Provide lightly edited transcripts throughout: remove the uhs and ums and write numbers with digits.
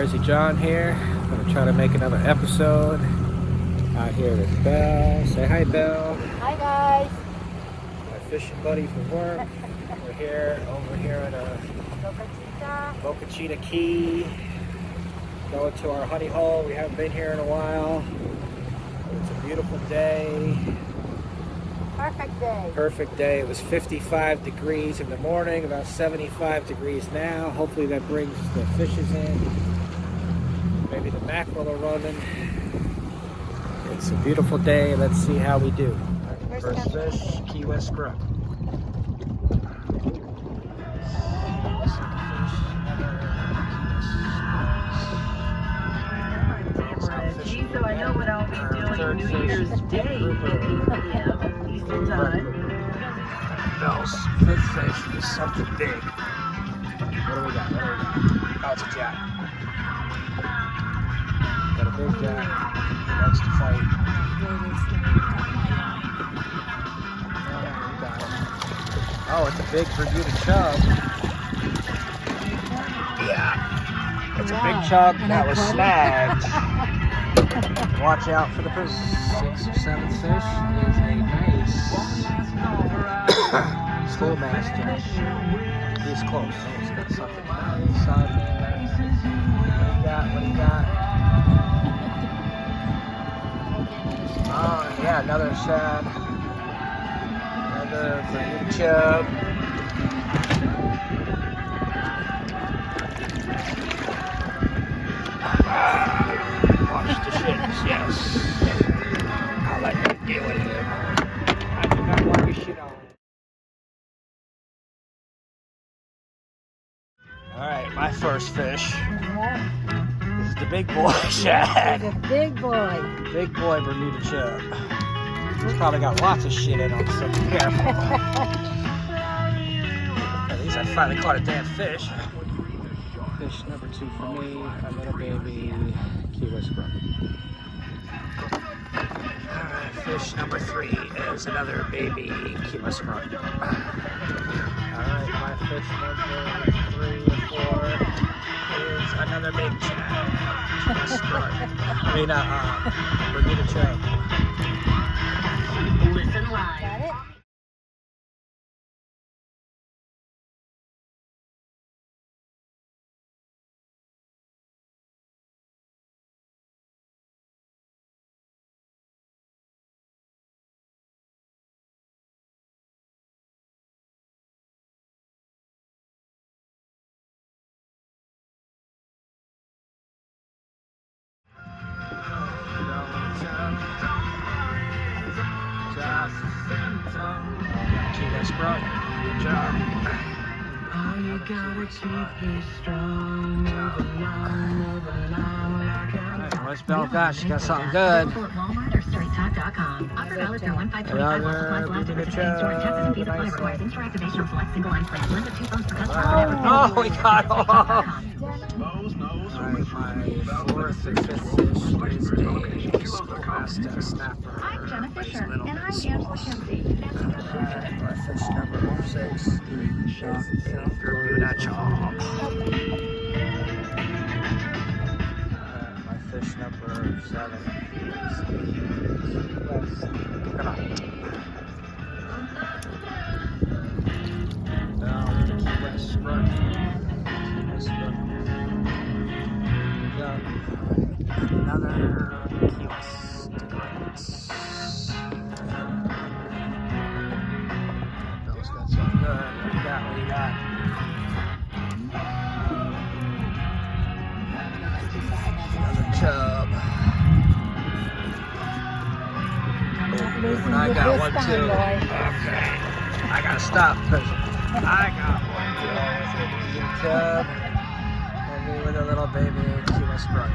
Jersey John here. I'm gonna try to make another episode. Out here with Belle. Say hi, Belle. Hi guys. My fishing buddy from work. We're over here at Boca Chica Key. Going to our honey hole. We haven't been here in a while. It's a beautiful day. Perfect day. Perfect day. It was 55 degrees in the morning, about 75 degrees now. Hopefully that brings the fishes in. Maybe the mackerel are running. It's a beautiful day. Let's see how we do. First fish, Key West Scrub. So I know what I'll be doing New Year's Day at 8 p.m. Eastern Time. Bell's fifth fish is something big. What do we got? Oh, it's a jack. Got a big jack. He likes to fight. Oh, it's a big Bermuda chub. Yeah. It's a big chub that was snagged. Watch out for the sixth or seventh fish. Is a nice schoolmaster. He's close. So he's got something on the side there. What do you got? Oh, yeah, another shad. Another Bermuda chub. Yes. I'll let you deal with it. I do not want your shit on. Alright, my first fish. This is the big boy shad. The big boy. Big boy Bermuda chub. He's probably got lots of shit in him, so be careful. At least I finally caught a damn fish. Fish number 2 for me, a little baby Key West Scrub. Fish number 3 is another baby Key West Scrub. Alright, my fish number 3 and 4 is another big shad. Scrub. I mean, Bermuda chub. Listen live. Got it? Key West Scrub. Good job. All you gotta keep is strong, moving Alright, what's Belle got? She got something good. Walmart or StoryTalk.com. Offer valid through 1/5/25 while supplies last. Participating store taxes and fees apply. Requires in-store activation on select single line plans. Limit of 2 phones per customer. Oh, we got off. Alright, my fourth and fifth fish is a schoolmaster snapper. I'm Jenna Fisher, and I'm Angela Kinsey. My fish number 6 is a Bermuda chub. My fish number 7 is come on. Down Key West Scrub. Another Key West Scrub. Bell's got something good. What do you got? Another chub. And I got one too. Okay. I gotta stop because I got one too. Chub. And me with a little baby Key West Scrub.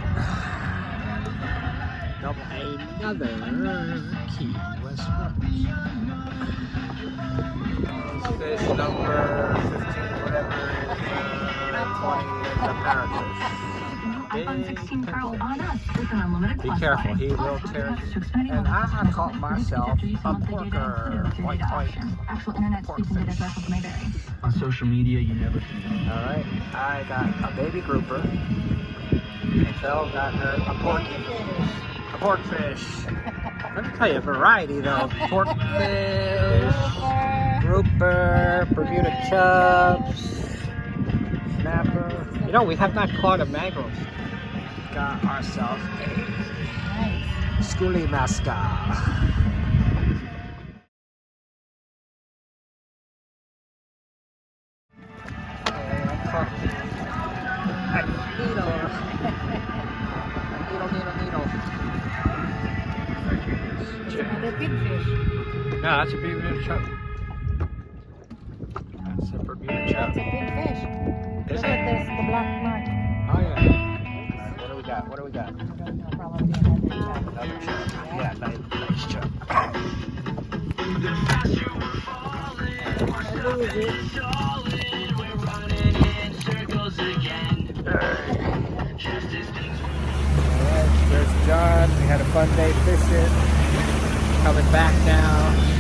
Double another Key West Scrub. Fish number 15, whatever it is, 20 is a parrotfish. iPhone 16 Pro on us with an unlimited Be plus careful, line. he will tear. And I caught myself a porker. White. Actual internet speeds and data thresholds may vary. On social media, you never can. Alright, I got a baby grouper. Phil got her a pork fish. Let me tell you, a variety though. Pork fish, grouper, Bermuda chubs, snapper. You know, we have not caught a mangrove. Got ourselves a schoolie mascot. Another big fish. No, that's a Bermuda chub. That's a Bermuda chub. That's a big fish. Is Look it? at this, the black mark. Oh yeah. Alright, what do we got? What do we got? I don't know, probably another chub. Another chub. Yeah, nice chub. I'll lose it. Alright, there's John. We had a fun day fishing. Coming back now.